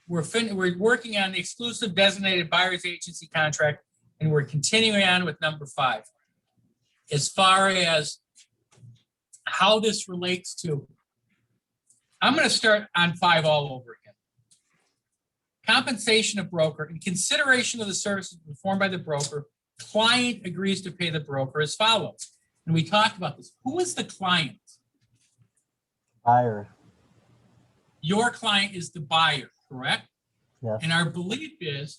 We're working on the exclusive designated buyer's agency contract, and we're continuing on with number 5. As far as how this relates to, I'm going to start on 5 all over again. Compensation of broker. In consideration of the services performed by the broker, client agrees to pay the broker as follows. And we talked about this. Who is the client? Buyer. Your client is the buyer, correct? Yes. And our belief is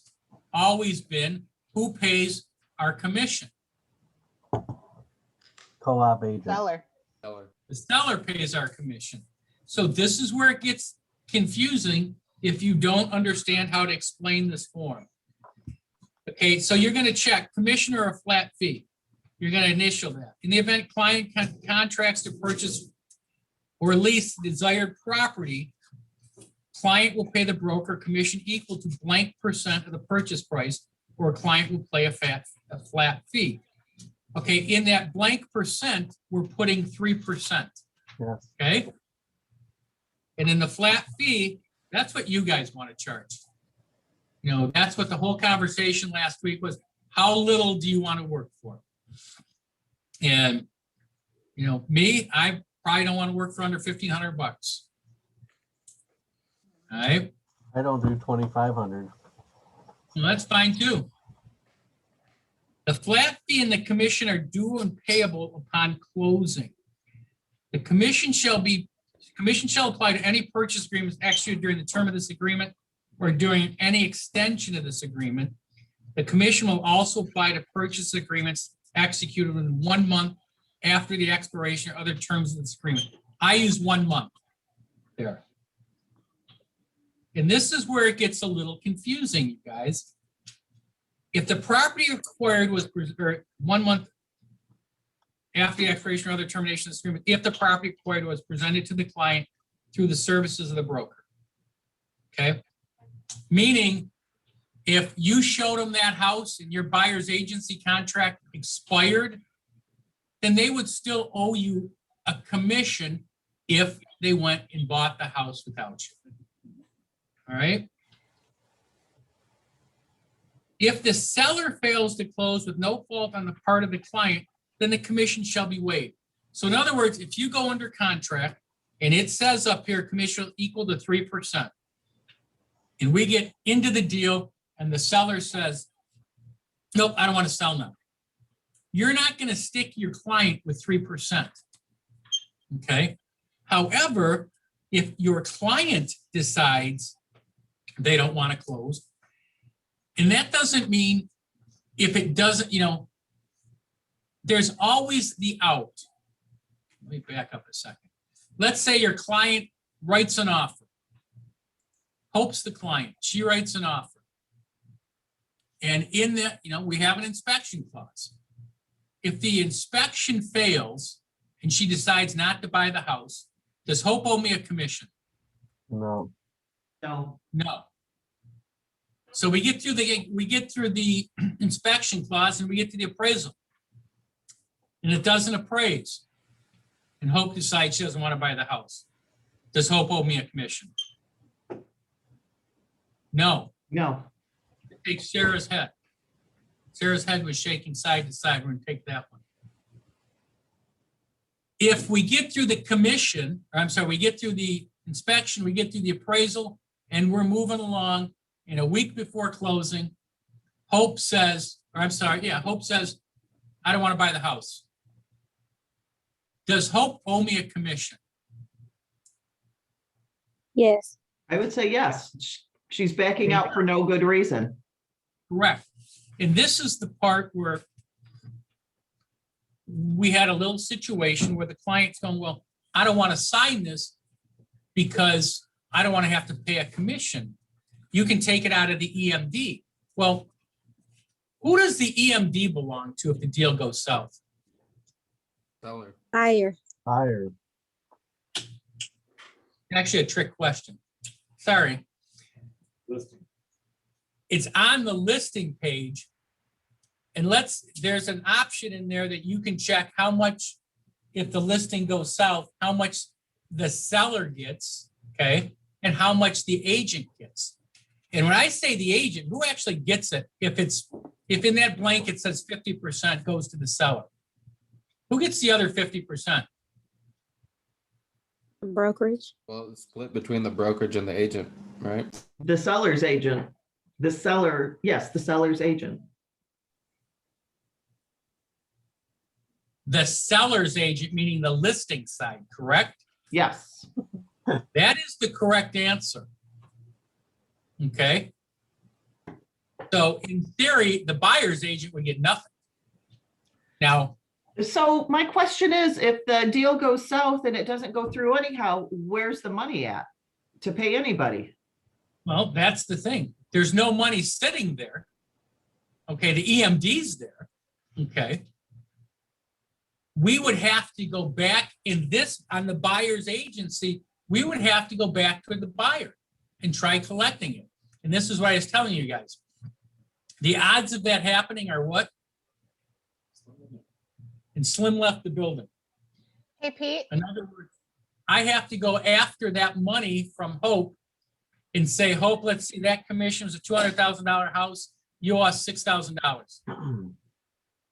always been who pays our commission? Co-op agent. Seller. The seller pays our commission. So this is where it gets confusing if you don't understand how to explain this form. Okay, so you're going to check commission or a flat fee. You're going to initial that. In the event client contracts to purchase or lease the desired property, client will pay the broker commission equal to blank % of the purchase price, or a client will pay a flat fee. Okay, in that blank %, we're putting 3%. Yes. Okay? And in the flat fee, that's what you guys want to charge. You know, that's what the whole conversation last week was. How little do you want to work for? And, you know, me, I probably don't want to work for under $1,500. All right? I don't do 2,500. Well, that's fine too. The flat fee and the commission are due and payable upon closing. The commission shall apply to any purchase agreements executed during the term of this agreement or during any extension of this agreement. The commission will also apply to purchase agreements executed within 1 month after the expiration or other terms of this agreement. I use 1 month there. And this is where it gets a little confusing, you guys. If the property acquired was 1 month after the expiration or other termination of this agreement, if the property acquired was presented to the client through the services of the broker. Okay? Meaning, if you showed them that house and your buyer's agency contract expired, then they would still owe you a commission if they went and bought the house without you. All right? If the seller fails to close with no fault on the part of the client, then the commission shall be waived. So in other words, if you go under contract and it says up here commission equal to 3%, and we get into the deal and the seller says, nope, I don't want to sell now. You're not going to stick your client with 3%. Okay. However, if your client decides they don't want to close, and that doesn't mean if it doesn't, you know, there's always the out. Let me back up a second. Let's say your client writes an offer. Hope's the client. She writes an offer. And in that, you know, we have an inspection clause. If the inspection fails and she decides not to buy the house, does Hope owe me a commission? No. No. No. So we get through the inspection clause and we get to the appraisal. And it doesn't appraise. And Hope decides she doesn't want to buy the house. Does Hope owe me a commission? No. No. Take Sarah's head. Sarah's head was shaking side to side. We're going to take that one. If we get through the commission, or I'm sorry, we get through the inspection, we get through the appraisal, and we're moving along, in a week before closing, Hope says, Hope says, I don't want to buy the house. Does Hope owe me a commission? Yes. I would say yes. She's backing out for no good reason. Correct. And this is the part where we had a little situation where the client's going, well, I don't want to sign this because I don't want to have to pay a commission. You can take it out of the EMD. Well, who does the EMD belong to if the deal goes south? Seller. Buyer. Buyer. Actually, a trick question. Sorry. Listing. It's on the listing page. And there's an option in there that you can check how much, if the listing goes south, how much the seller gets, okay? and how much the agent gets. And when I say the agent, who actually gets it if in that blank it says 50% goes to the seller? Who gets the other 50%? Brokerage. Well, it's split between the brokerage and the agent, right? The seller's agent, the seller, yes, the seller's agent. The seller's agent, meaning the listing side, correct? Yes. That is the correct answer. Okay. So in theory, the buyer's agent would get nothing. Now, So my question is, if the deal goes south and it doesn't go through anyhow, where's the money at to pay anybody? well, that's the thing. There's no money sitting there. Okay, the EMD's there. Okay. We would have to go back in this on the buyer's agency. We would have to go back to the buyer and try collecting it. And this is what I was telling you guys. The odds of that happening are what? And Slim left the building. Hey, Pete, In other words, I have to go after that money from Hope and say, Hope, let's see, that commission was a $200,000 house. You owe us $6,000.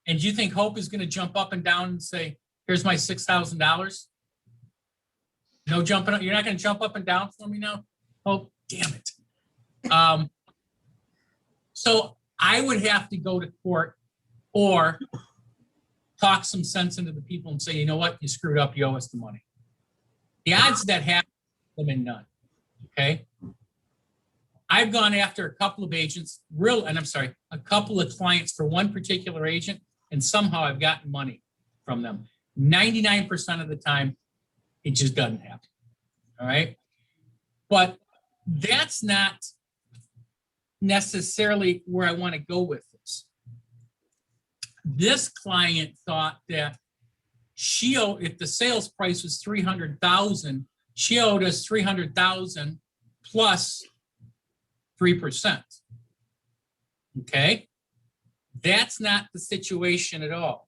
And do you think Hope is going to jump up and down and say, here's my $6,000? No jumping up. You're not going to jump up and down for me now? Oh, damn it. So I would have to go to court or talk some sense into the people and say, you know what, you screwed up, you owe us the money. The odds of that happen, them in none. Okay. I've gone after a couple of agents, a couple of clients for one particular agent, and somehow I've gotten money from them. 99% of the time, it just doesn't happen. All right. But that's not necessarily where I want to go with this. This client thought that if the sales price was $300,000, she owed us $300,000 plus 3%. Okay, that's not the situation at all.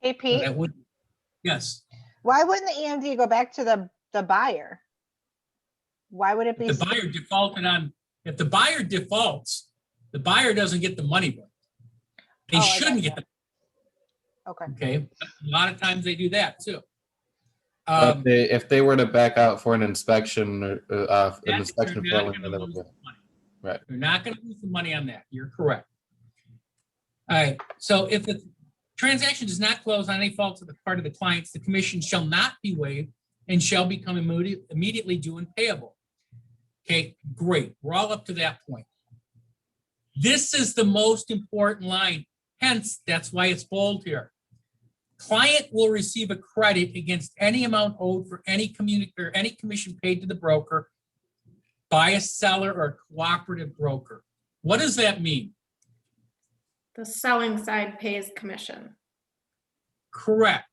hey, Pete, That would, yes. why wouldn't the EMD go back to the buyer? Why would it be? The buyer defaulted on. If the buyer defaults, the buyer doesn't get the money back. They Oh, I shouldn't gotcha. get the. Okay. Okay, a lot of times they do that too. But if they were to back out for an inspection or an That's- inspection they're not failing, gonna then they lose would the money. Right. You're not going to lose the money on that. You're correct. All right. So if the transaction does not close on any fault of the part of the clients, the commission shall not be waived and shall become immediately due and payable. Okay, great. We're all up to that point. This is the most important line. Hence, that's why it's bold here. Client will receive a credit against any amount owed for any commission paid to the broker by a seller or a cooperative broker. What does that mean? The selling side pays commission. Correct.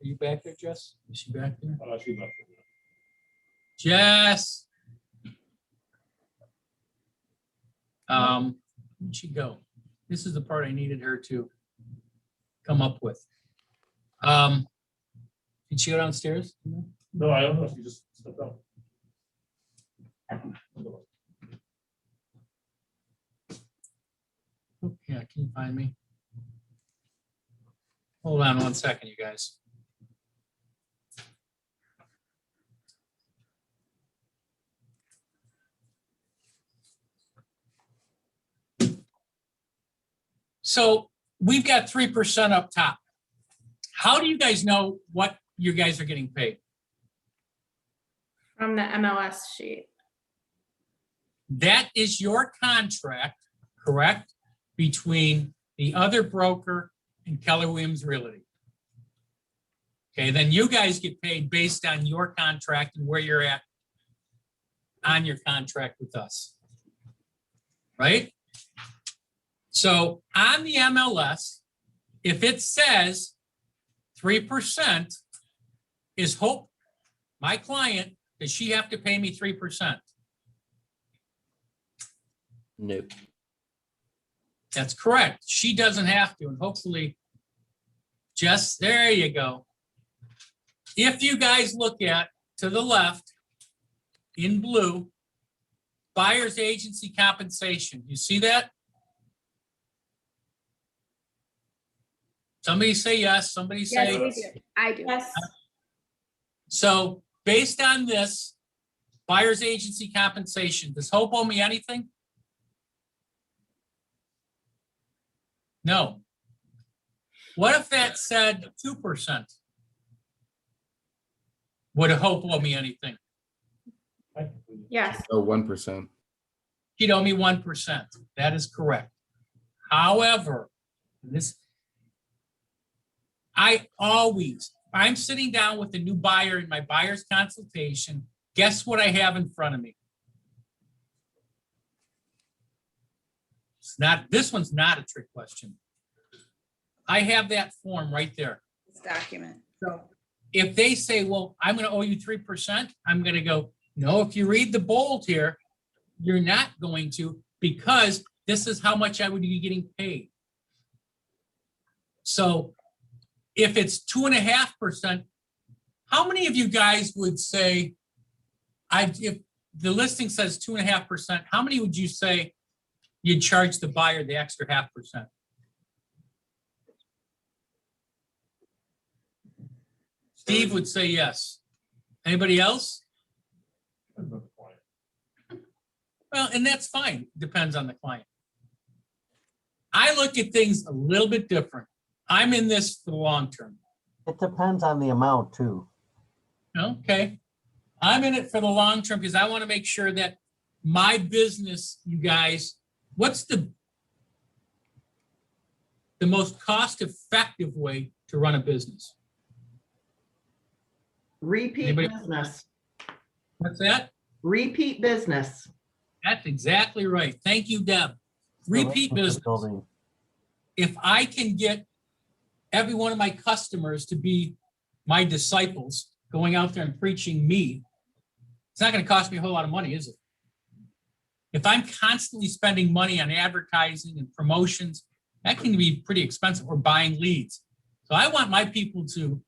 Are you back there, Jess? Is she back there? She left. Jess. Where'd she go? This is the part I needed her to come up with. Did she go downstairs? No, I don't know. She just stepped out. Oh, yeah, can you find me? Hold on 1 second, you guys. So we've got 3% up top. How do you guys know what you guys are getting paid? From the MLS sheet. That is your contract, correct? Between the other broker and Keller Williams Realty. Okay, then you guys get paid based on your contract and where you're at on your contract with us. Right? So on the MLS, if it says 3%, is Hope, my client, does she have to pay me 3%? Nope. That's correct. She doesn't have to, and hopefully, Jess, there you go. If you guys look at to the left, in blue, buyer's agency compensation. You see that? Somebody say yes, somebody Yes, say. we do. I do. Yes. So based on this, buyer's agency compensation, does Hope owe me anything? No. What if that said 2%? Would Hope owe me anything? Yes. Oh, 1%. She'd owe me 1%. That is correct. However, I'm sitting down with a new buyer in my buyer's consultation. Guess what I have in front of me? This one's not a trick question. I have that form right there. This document. So if they say, well, I'm going to owe you 3%, I'm going to go, no, if you read the bold here, you're not going to, because this is how much I would be getting paid. So if it's 2.5%, how many of you guys would say, if the listing says 2.5%, how many would you say you'd charge the buyer the extra 0.5%? Steve would say yes. Anybody else? Well, and that's fine. Depends on the client. I look at things a little bit different. I'm in this for the long term. It depends on the amount too. Okay. I'm in it for the long term because I want to make sure that my business, you guys, what's the most cost-effective way to run a business? Repeat Anybody- business, What's that? repeat business. That's exactly right. Thank you, Deb. Repeat business. Building. If I can get every one of my customers to be my disciples, going out there and preaching me, it's not going to cost me a whole lot of money, is it? If I'm constantly spending money on advertising and promotions, that can be pretty expensive, or buying leads. So I want my people to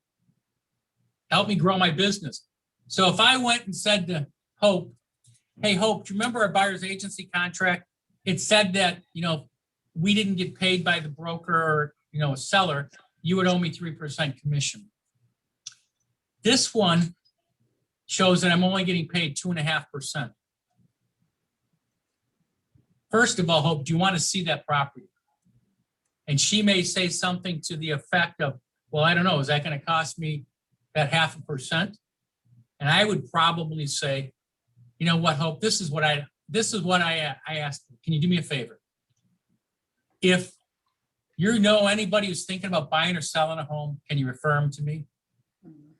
help me grow my business. So if I went and said to Hope, hey, Hope, do you remember our buyer's agency contract? It said that, we didn't get paid by the broker or, a seller, you would owe me 3% commission. This one shows that I'm only getting paid 2.5%. First of all, Hope, do you want to see that property? And she may say something to the effect of, well, I don't know, is that going to cost me that 0.5%? And I would probably say, you know what, Hope, this is what I asked. Can you do me a favor? If you know anybody who's thinking about buying or selling a home, can you refer them to me?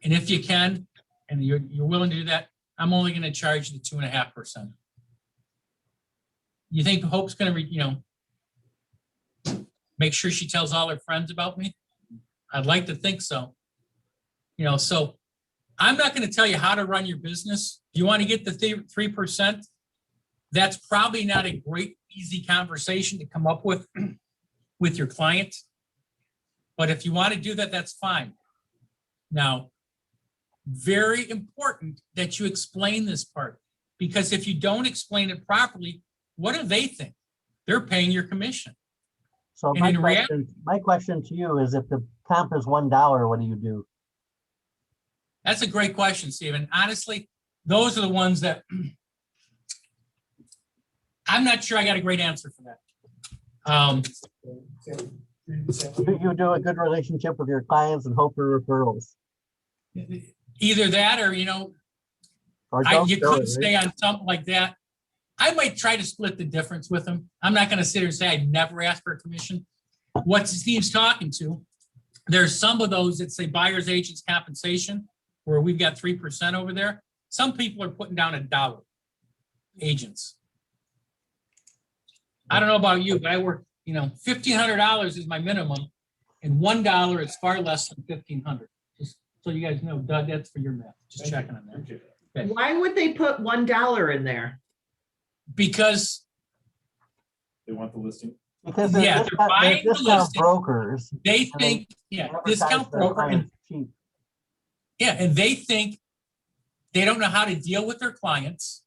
And if you can, and you're willing to do that, I'm only going to charge you the 2.5%. You think Hope's going to, make sure she tells all her friends about me? I'd like to think so. So I'm not going to tell you how to run your business. If you want to get the 3%, that's probably not a great, easy conversation to come up with your client. But if you want to do that, that's fine. Now, very important that you explain this part, because if you don't explain it properly, what do they think? They're paying your commission. So And my in my question to you is, if the comp is $1, what do you do? That's a great question, Stephen. Honestly, those are the ones that I'm not sure I got a great answer for that. You do a good relationship with your clients and hope for referrals. Either that or, Or don't you do could it, right? stay on something like that. I might try to split the difference with them. I'm not going to sit here and say I'd never ask for a commission. What Steve's talking to, there's some of those that say buyer's agent's compensation, where we've got 3% over there. Some people are putting down $1, agents. I don't know about you, but I work, $1,500 is my minimum, and $1 is far less than $1,500. Just so you guys know, Doug, that's for your math. Just checking on that. Okay. Why would they put $1 in there? Because They want the listing. Because Yeah, there's they're buying the discount listing. brokers. they And they think, advertise discount their broker, and clients cheap. and they think They don't know how to deal with their clients.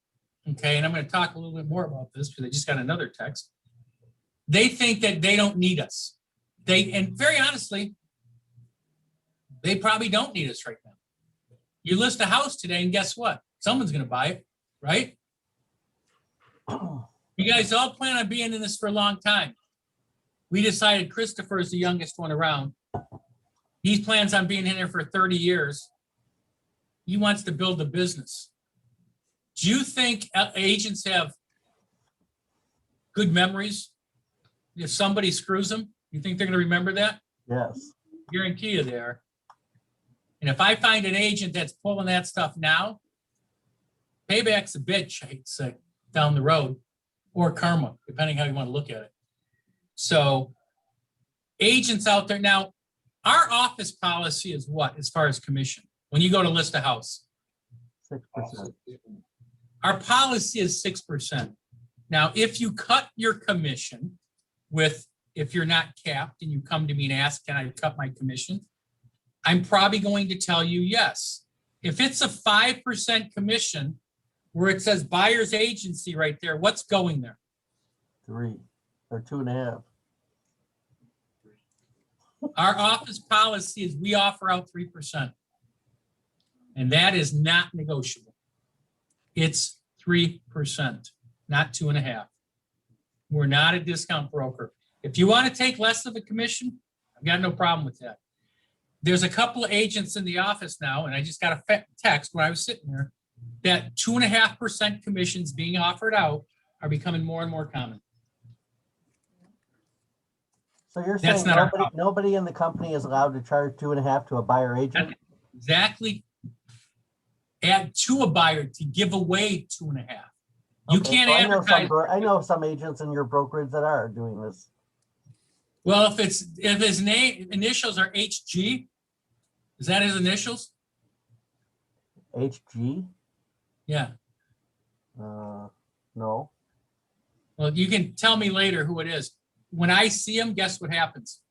Okay, and I'm going to talk a little bit more about this because I just got another text. They think that they don't need us. And very honestly, they probably don't need us right now. You list a house today and guess what? Someone's going to buy it, right? You guys all plan on being in this for a long time. We decided Christopher is the youngest one around. He plans on being in here for 30 years. He wants to build a business. Do you think agents have good memories? If somebody screws them, you think they're going to remember that? Yes. Guarantee you they are. And if I find an agent that's pulling that stuff now, payback's a bitch, I hate to say, down the road, or karma, depending how you want to look at it. So agents out there now, our office policy is what as far as commission? When you go to list a house, 6%. our policy is 6%. Now, if you cut your commission if you're not capped and you come to me and ask, can I cut my commission? I'm probably going to tell you yes. If it's a 5% commission where it says buyer's agency right there, what's going there? 3 or 2.5. Our office policy is we offer out 3%. And that is not negotiable. It's 3%, not 2.5. We're not a discount broker. If you want to take less of a commission, I've got no problem with that. There's a couple of agents in the office now, and I just got a text when I was sitting there, that 2.5% commissions being offered out are becoming more and more common. So you're That's saying not our nobody, problem. nobody in the company is allowed to charge 2.5 to a buyer agent? Exactly. Add to a buyer to give away 2.5. You Okay, can't so I know advertise. I know some agents in your brokerage that are doing this. Well, if his name initials are HG, is that his initials? HG? Yeah. No. Well, you can tell me later who it is. When I see them, guess what happens?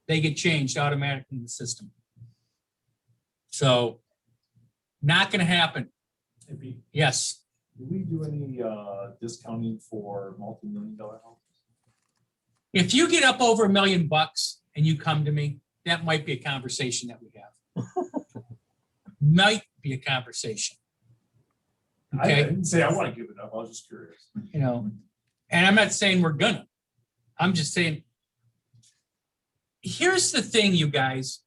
They get changed automatically in the system. So, not going to happen. Maybe, Yes. do we do any discounting for multi-million-dollar homes? If you get up over $1 million and you come to me, that might be a conversation that we have. Might be a conversation. I Okay. didn't say I want to give it up. I was just curious. You know, and I'm not saying we're gonna. I'm just saying, here's the thing, you guys.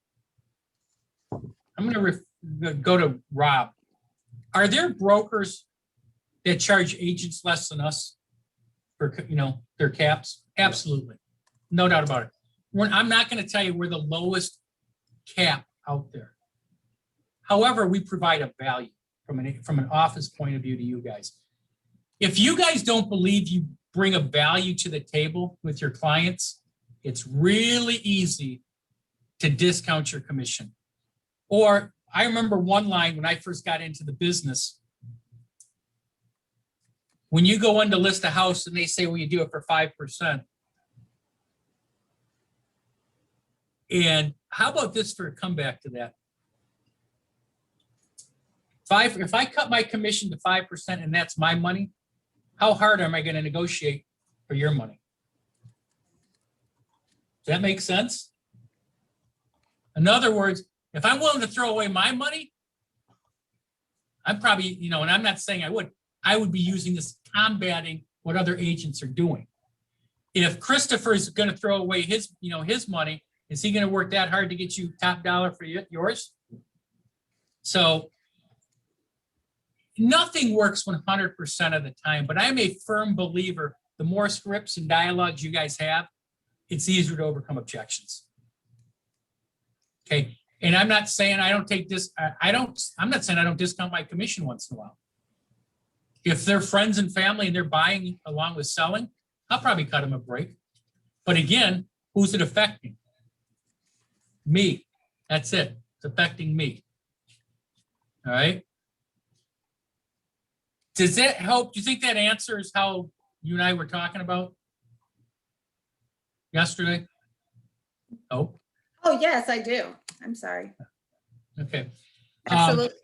I'm gonna go to Rob. Are there brokers that charge agents less than us for, their caps? Absolutely. No doubt about it. I'm not going to tell you we're the lowest cap out there. However, we provide a value from an office point of view to you guys. If you guys don't believe you bring a value to the table with your clients, it's really easy to discount your commission. Or I remember one line when I first got into the business. When you go in to list a house and they say, well, you do it for 5%. And how about this for a comeback to that? If I cut my commission to 5% and that's my money, how hard am I going to negotiate for your money? Does that make sense? In other words, if I'm willing to throw away my money, I'm probably, and I'm not saying I would be using this combating what other agents are doing. If Christopher's going to throw away his money, is he going to work that hard to get you top dollar for yours? So nothing works 100% of the time, but I'm a firm believer, the more scripts and dialogues you guys have, it's easier to overcome objections. Okay. And I'm not saying I don't take this. I'm not saying I don't discount my commission once in a while. If they're friends and family and they're buying along with selling, I'll probably cut them a break. But again, who's it affecting? Me. That's it. It's affecting me. All right. Does that help? Do you think that answers how you and I were talking about yesterday? Oh, Oh, yes, I do. I'm sorry. okay. Absolutely.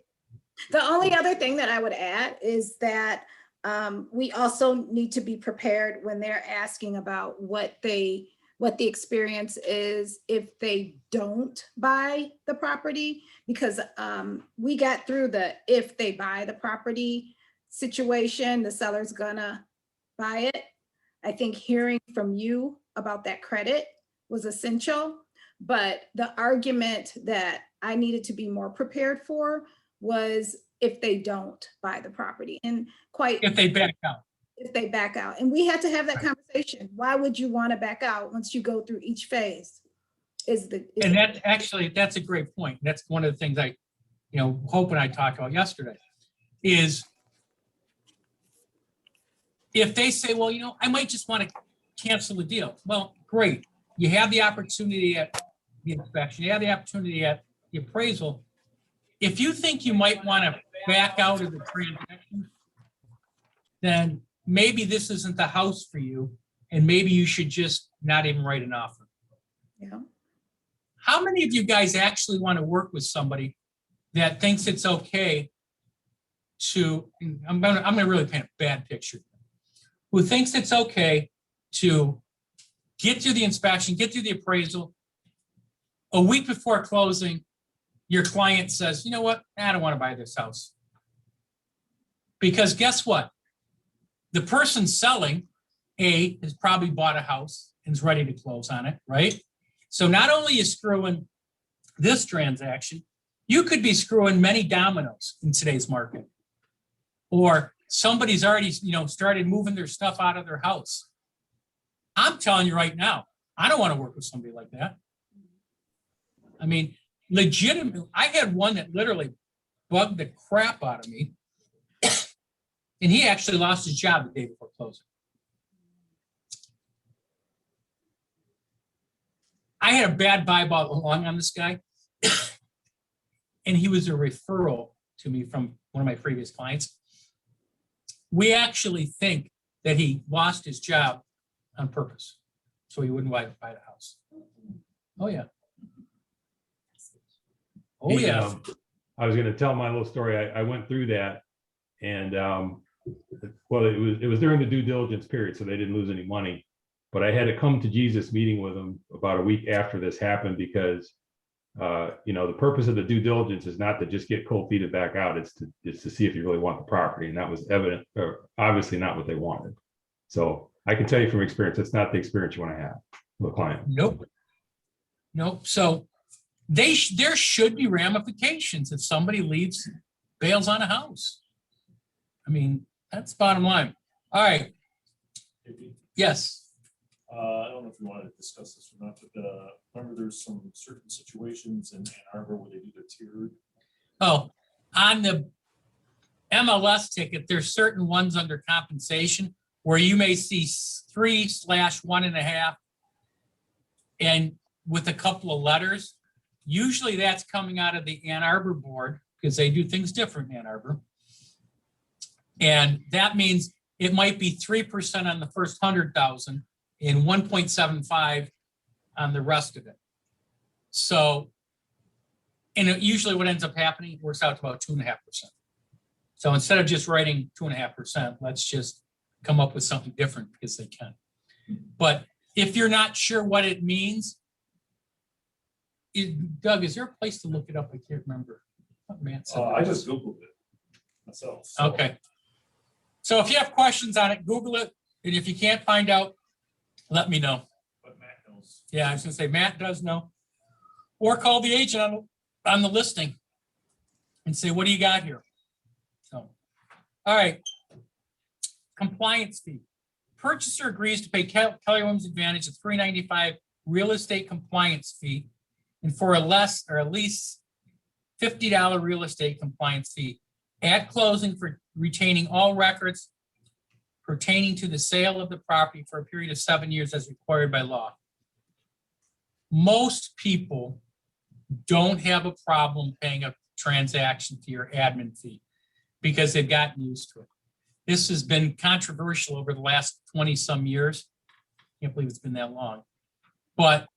The only other thing that I would add is that we also need to be prepared when they're asking about what the experience is if they don't buy the property, because we got through the if they buy the property situation, the seller's gonna buy it. I think hearing from you about that credit was essential, but the argument that I needed to be more prepared for was if they don't buy the property, and quite If they back out. if they back out. And we had to have that conversation. Why would you want to back out once you go through each phase? And that actually, that's a great point. That's one of the things I, Hope and I talked about yesterday is if they say, well, I might just want to cancel the deal. Well, great. You have the opportunity at the inspection, you have the opportunity at the appraisal. If you think you might want to back out of the transaction, then maybe this isn't the house for you, and maybe you should just not even write an offer. Yeah. How many of you guys actually want to work with somebody that thinks it's okay to, I'm gonna really paint a bad picture, who thinks it's okay to get through the inspection, get through the appraisal, a week before closing, your client says, you know what, I don't want to buy this house. Because guess what? The person selling, has probably bought a house and is ready to close on it, right? So not only is screwing this transaction, you could be screwing many dominoes in today's market. Or somebody's already, started moving their stuff out of their house. I'm telling you right now, I don't want to work with somebody like that. I mean, legitimately, I had one that literally bugged the crap out of me. And he actually lost his job the day before closing. I had a bad vibe all along on this guy. And he was a referral to me from one of my previous clients. We actually think that he lost his job on purpose, so he wouldn't buy the house. Oh, yeah. Oh, yeah. I was going to tell my little story. I went through that, and well, it was during the due diligence period, so they didn't lose any money. But I had a come to Jesus meeting with them about a week after this happened because, the purpose of the due diligence is not to just get cold feet and back out. It's to see if you really want the property, and that was evident, or obviously not what they wanted. So I can tell you from experience, that's not the experience you want to have with a client. Nope. So there should be ramifications if somebody bails on a house. I mean, that's bottom line. All right. Yes. I don't know if you want to discuss this or not, but remember there's some certain situations in Ann Arbor where they do the tiered. Oh, on the MLS ticket, there's certain ones under compensation where you may see 3/1.5 and with a couple of letters. Usually that's coming out of the Ann Arbor board because they do things different in Ann Arbor. And that means it might be 3% on the first 100,000 and 1.75 on the rest of it. So, and usually what ends up happening works out to about 2.5%. So instead of just writing 2.5%, let's just come up with something different because they can. But if you're not sure what it means, Doug, is there a place to look it up? I can't remember what Matt said. I just Googled it myself. So. Okay. So if you have questions on it, Google it. And if you can't find out, let me know. But Matt knows. Yeah, I was gonna say Matt does know. Or call the agent on the listing and say, what do you got here? So, all right. Compliance fee. Purchaser agrees to pay Keller Williams Advantage a $395 real estate compliance fee and for a less or at least $50 real estate compliance fee at closing for retaining all records pertaining to the sale of the property for a period of 7 years as required by law. Most people don't have a problem paying a transaction fee or admin fee because they've gotten used to it. This has been controversial over the last 20 some years. Can't believe it's been that long. But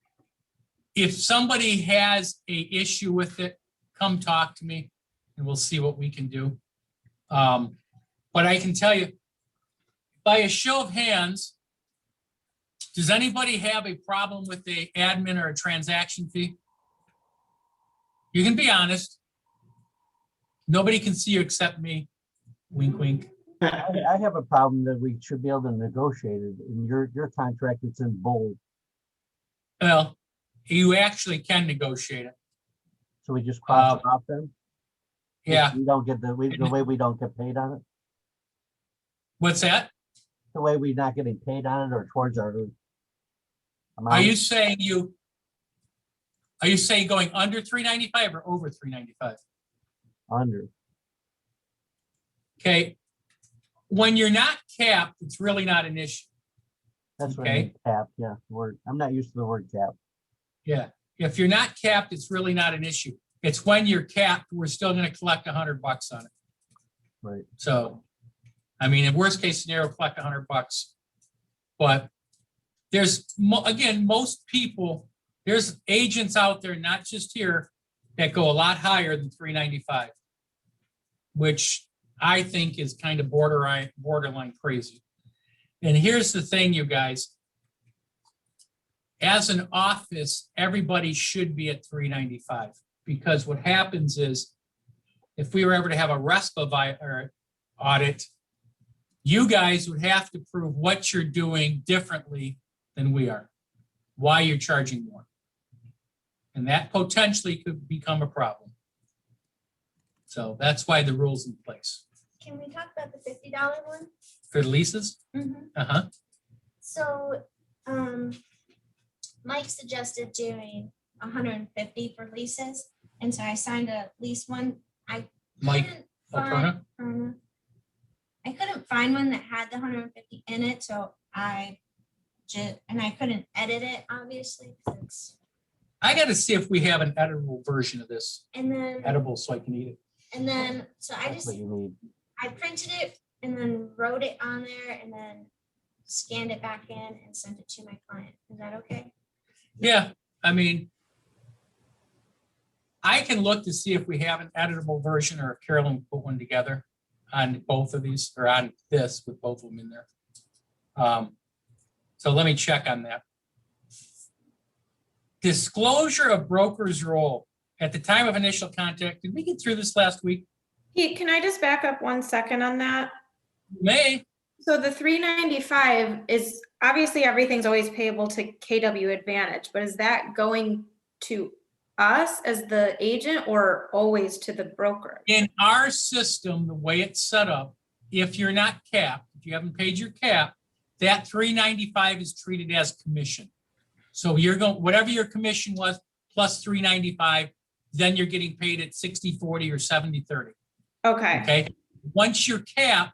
if somebody has an issue with it, come talk to me and we'll see what we can do. But I can tell you, by a show of hands, does anybody have a problem with the admin or a transaction fee? You can be honest. Nobody can see you except me. Wink, wink. I have a problem that we should be able to negotiate it. In your contract, it's in bold, Well, you actually can negotiate it. so we just cross it off then? Yeah. We don't get the way we don't get paid on it, What's that? the way we're not getting paid on it or towards our amount. Are you saying going under 395 or over 395? Under. Okay. When you're not capped, it's really not an issue. That's what I Okay. mean, cap, yeah, word. I'm not used to the word cap. Yeah. If you're not capped, it's really not an issue. It's when you're capped, we're still going to collect $100 on it. Right. So, I mean, in worst case scenario, collect $100. But there's, again, most people, there's agents out there, not just here, that go a lot higher than 395, which I think is kind of borderline crazy. And here's the thing, you guys. As an office, everybody should be at 395, because what happens is if we were ever to have a RESPA audit, you guys would have to prove what you're doing differently than we are, why you're charging more. And that potentially could become a problem. So that's why the rule's in place. Can we talk about the $50 one? For the leases? Uh-huh. So, Mike suggested doing 150 for leases, and so I signed a lease one. Mike couldn't O'Perna? find- I couldn't find one that had the 150 in it, so I couldn't edit it, obviously, 'cause it's, I got to see if we have an editable version of this, and then, edible so I can eat it. so I That's just, what you need. I printed it and then wrote it on there and then scanned it back in and sent it to my client. Is that okay? Yeah, I mean, I can look to see if we have an editable version or if Carolyn put one together on both of these, or on this with both of them in there. So let me check on that. Disclosure of broker's role at the time of initial contact. Did we get through this last week? Pete, can I just back up 1 second on that? May. So the 395 is, obviously, everything's always payable to KW Advantage, but is that going to us as the agent or always to the broker? In our system, the way it's set up, if you're not capped, if you haven't paid your cap, that 395 is treated as commission. So you're going, whatever your commission was plus 395, then you're getting paid at 60/40 or 70/30. Okay, Okay. Once you're capped,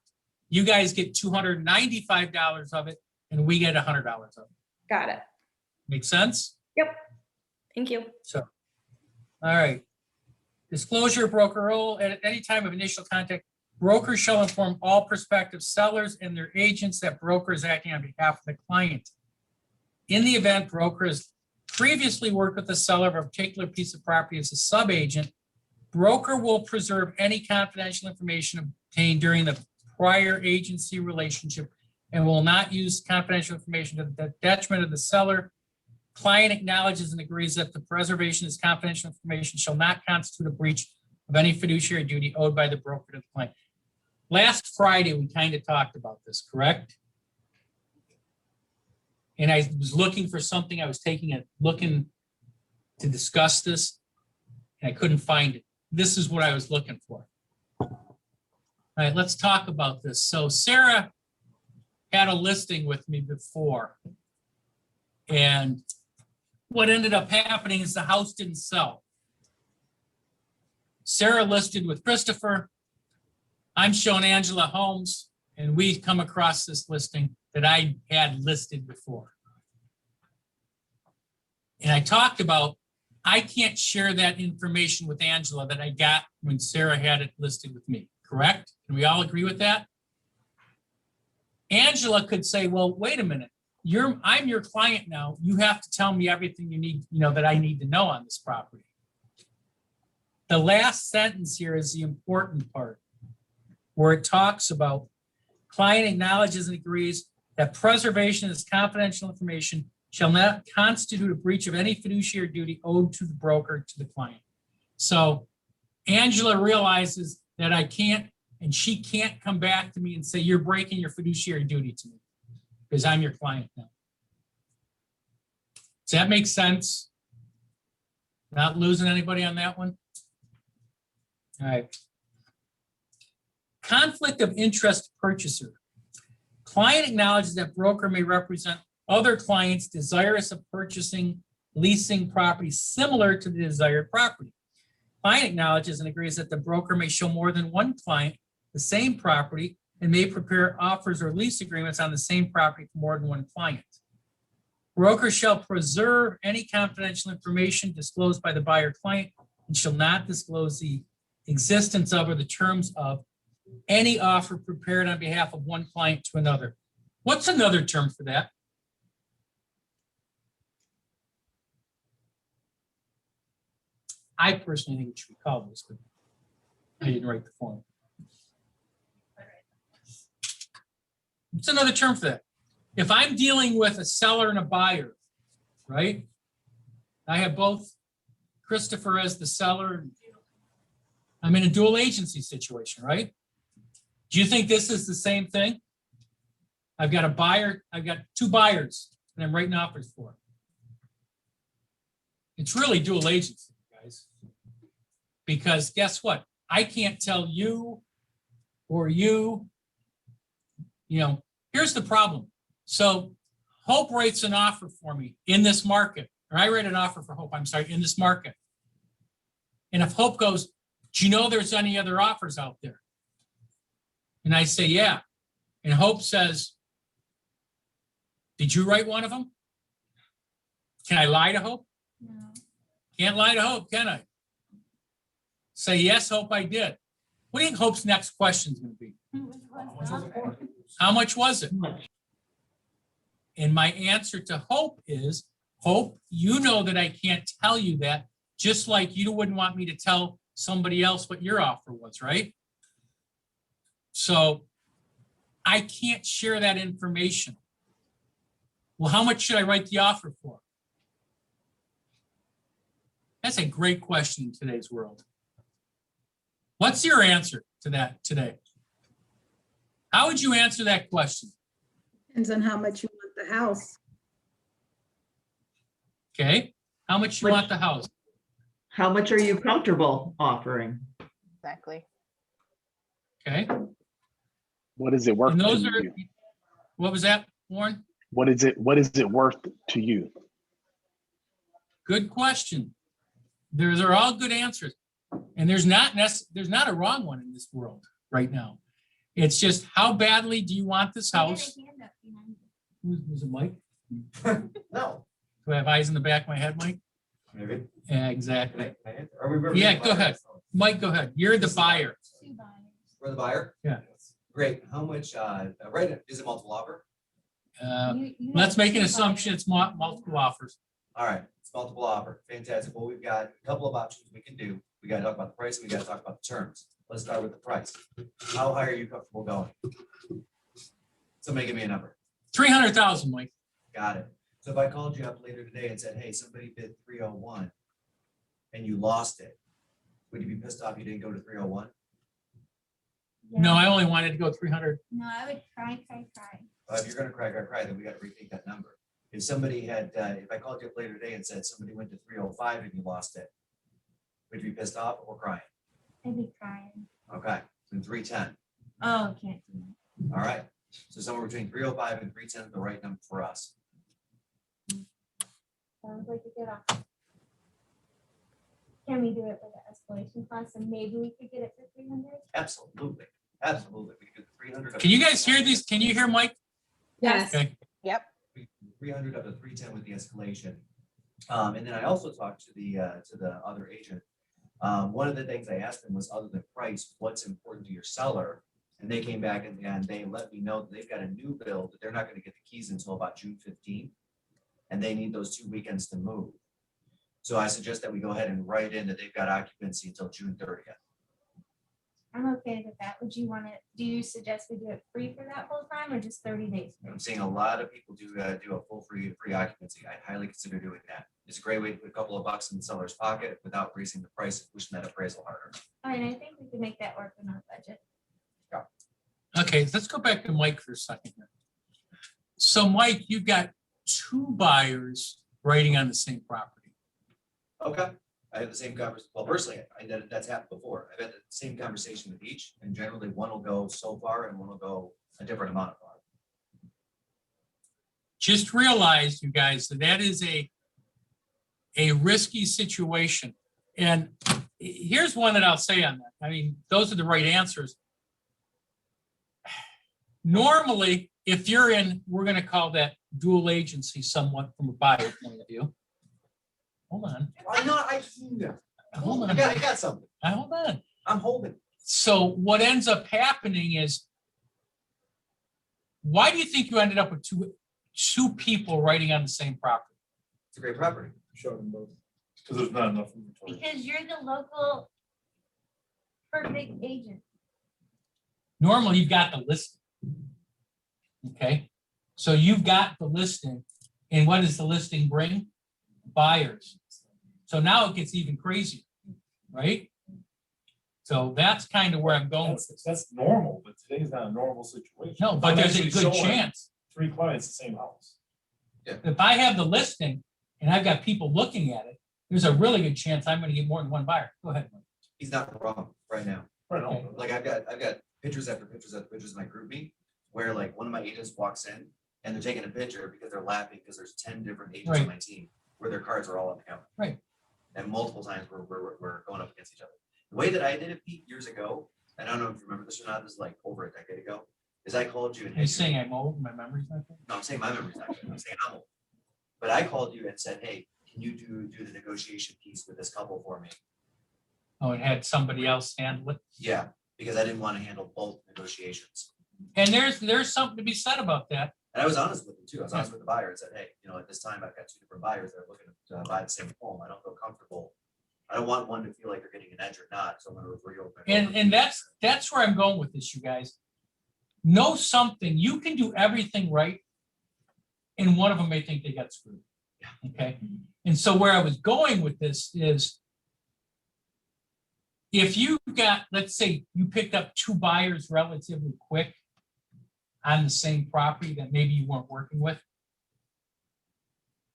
you guys get $295 of it and we get $100 of it. got it. Make sense? Thank you. So, all right. Disclosure of broker role at any time of initial contact, broker shall inform all prospective sellers and their agents that broker is acting on behalf of the client. In the event broker has previously worked with the seller of a particular piece of property as a sub-agent, broker will preserve any confidential information obtained during the prior agency relationship and will not use confidential information to the detriment of the seller. Client acknowledges and agrees that the preservation of this confidential information shall not constitute a breach of any fiduciary duty owed by the broker to the client. Last Friday, we kind of talked about this, correct? And I was looking for something, I was looking to discuss this, and I couldn't find it. This is what I was looking for. All right, let's talk about this. So Sarah had a listing with me before. And what ended up happening is the house didn't sell. Sarah listed with Christopher. I'm showing Angela homes, and we come across this listing that I had listed before. And I talked about, I can't share that information with Angela that I got when Sarah had it listed with me, correct? Can we all agree with that? Angela could say, well, wait a minute, I'm your client now. You have to tell me everything you need, that I need to know on this property. The last sentence here is the important part, where it talks about client acknowledges and agrees that preservation of this confidential information shall not constitute a breach of any fiduciary duty owed to the broker to the client. So Angela realizes that I can't, and she can't come back to me and say, you're breaking your fiduciary duty to me because I'm your client now. Does that make sense? Not losing anybody on that one? All right. Conflict of interest purchaser. Client acknowledges that broker may represent other clients desirous of purchasing, leasing property similar to the desired property. Client acknowledges and agrees that the broker may show more than one client the same property and may prepare offers or lease agreements on the same property for more than one client. Broker shall preserve any confidential information disclosed by the buyer client and shall not disclose the existence of or the terms of any offer prepared on behalf of one client to another. What's another term for that? I personally think it should be called this, but I didn't write the form. What's another term for that? If I'm dealing with a seller and a buyer, right? I have both Christopher as the seller. I'm in a dual agency situation, right? Do you think this is the same thing? I've got a buyer, I've got two buyers that I'm writing offers for. It's really dual agency, guys. Because guess what? I can't tell you or you, here's the problem. So Hope writes an offer for me in this market, or I write an offer for Hope, I'm sorry, in this market. And if Hope goes, do you know there's any other offers out there? And I say, yeah. And Hope says, did you write one of them? Can I lie to Hope? No. Can't lie to Hope, can I? Say, yes, Hope, I did. What do you think Hope's next question is going to be? How much was it? And my answer to Hope is, Hope, you know that I can't tell you that, just like you wouldn't want me to tell somebody else what your offer was, right? So I can't share that information. Well, how much should I write the offer for? That's a great question in today's world. What's your answer to that today? How would you answer that question? Depends on how much you want the house. Okay, how much you want the house? How much are you comfortable offering? Exactly. Okay, What is it worth and to those are, you? what was that, Warren? What is it worth to you? Good question. Those are all good answers. And there's not a wrong one in this world right now. It's just how badly do you want this house? Was it Mike? No. Do I have eyes in the back of my head, Mike? Maybe. Yeah, exactly. Are we Yeah, go ahead. Mike, go ahead. You're the buyer. We're the buyer? Yeah. Great. How much, right, is it multiple offer? Let's make an assumption it's multiple offers. All right, it's multiple offer. Fantastic. Well, we've got a couple of options we can do. We got to talk about the price and we got to talk about the terms. Let's start with the price. How high are you comfortable going? Somebody give me a number. 300,000, Mike. Got it. So if I called you up later today and said, hey, somebody bid 301 and you lost it, would you be pissed off you didn't go to 301? No, I only wanted to go 300. No, I would cry. If you're gonna cry, then we gotta rethink that number. If somebody had, if I called you up later today and said somebody went to 305 and you lost it, would you be pissed off or crying? I'd be crying. Okay, then 310. Oh, can't do that. All right. So somewhere between 305 and 310 is the right number for us. Sounds like a good option. Can we do it with an escalation clause and maybe we could get it for 300? Absolutely. Absolutely. We could do 300. Can you guys hear these? Can you hear Mike? Yes. Okay. Yep. 300 up to 310 with the escalation. And then I also talked to the other agent. One of the things I asked them was, other than price, what's important to your seller? And they came back and they let me know that they've got a new build that they're not going to get the keys until about June 15th. And they need those 2 weekends to move. So I suggest that we go ahead and write in that they've got occupancy until June 30th. I'm okay with that. Would you want it, do you suggest we do it free for that whole time or just 30 days? free? I'm seeing a lot of people do a full free occupancy. I highly consider doing that. It's a great way to put a couple of bucks in the seller's pocket without raising the price and pushing that appraisal harder. I mean, I think we can make that work in our budget. Okay, let's go back to Mike for a second here. So Mike, you've got 2 buyers writing on the same property. Okay, I have the same conversation. Well, personally, that's happened before. I've had the same conversation with each, and generally one will go so far and one will go a different amount of far. Just realize, you guys, that is a risky situation. And here's one that I'll say on that. I mean, those are the right answers. Normally, if you're in, we're going to call that dual agency somewhat from a buyer point of view. Hold on. Why not? Hold on. I got something. Hold on. I'm holding. So what ends up happening is, why do you think you ended up with two people writing on the same property? It's a great property. Show them both. Because there's not enough inventory. Because you're the local perfect agent. Normally, you've got the listing. Okay, so you've got the listing, and what does the listing bring? Buyers. So now it gets even crazier, right? So that's kind of where I'm going with this. That's normal, but today's not a normal situation. No, but I'm there's a actually good showing chance. 3 clients, the same house. If I have the listing and I've got people looking at it, there's a really good chance I'm going to get more than one buyer. Go ahead, Mike. He's not wrong right now. Right on. Okay. Like I've got pictures after pictures after pictures in my group meet where like one of my agents walks in and they're taking a picture because they're laughing because there's 10 different agents on Right. my team where their cards are all on the counter. Right. And multiple times we're going up against each other. The way that I did it, Pete, years ago, and I don't know if you remember this or not, this is like over a decade ago, is I called you and Are you saying I'm old? My memory's not good? no, I'm saying my memory's not good. I'm saying I'm old. But I called you and said, hey, can you do the negotiation piece with this couple for me? Oh, it had somebody else handle it. Yeah, because I didn't want to handle both negotiations. And there's something to be said about that. And I was honest with them too. I was honest with the buyer and said, hey, at this time I've got 2 different buyers that are looking to buy the same home. I don't feel comfortable. I don't want one to feel like they're getting an edge or not. So I'm going to refer you over. And that's where I'm going with this, you guys. Know something, you can do everything right, and one of them may think they got screwed. Okay, and so where I was going with this is, if you got, let's say you picked up 2 buyers relatively quick on the same property that maybe you weren't working with,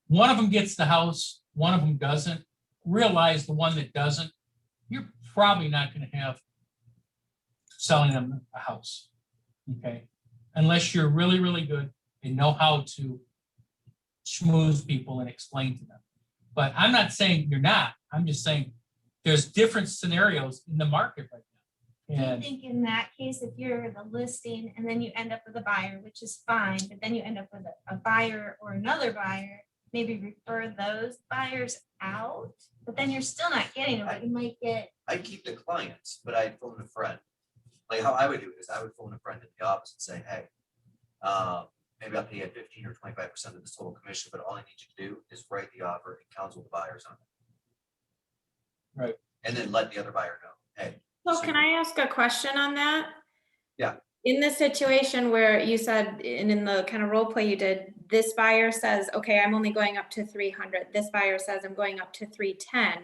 one of them gets the house, one of them doesn't. Realize the one that doesn't, you're probably not going to have selling them a house. Okay, unless you're really, really good and know how to schmooze people and explain to them. But I'm not saying you're not. I'm just saying there's different scenarios in the market right now. I And think in that case, if you're the listing and then you end up with a buyer, which is fine, but then you end up with a buyer or another buyer, maybe refer those buyers out, but then you're still not getting them, but you might get. I keep the clients, but I phone a friend. Like how I would do it is I would phone a friend in the office and say, hey, maybe I'll pay you 15 or 25% of this total commission, but all I need you to do is write the offer and counsel the buyers on it. Right. And then let the other buyer know, hey. So can I ask a question on that? Yeah. In the situation where you said, and in the kind of role play you did, this buyer says, okay, I'm only going up to 300. This buyer says I'm going up to 310.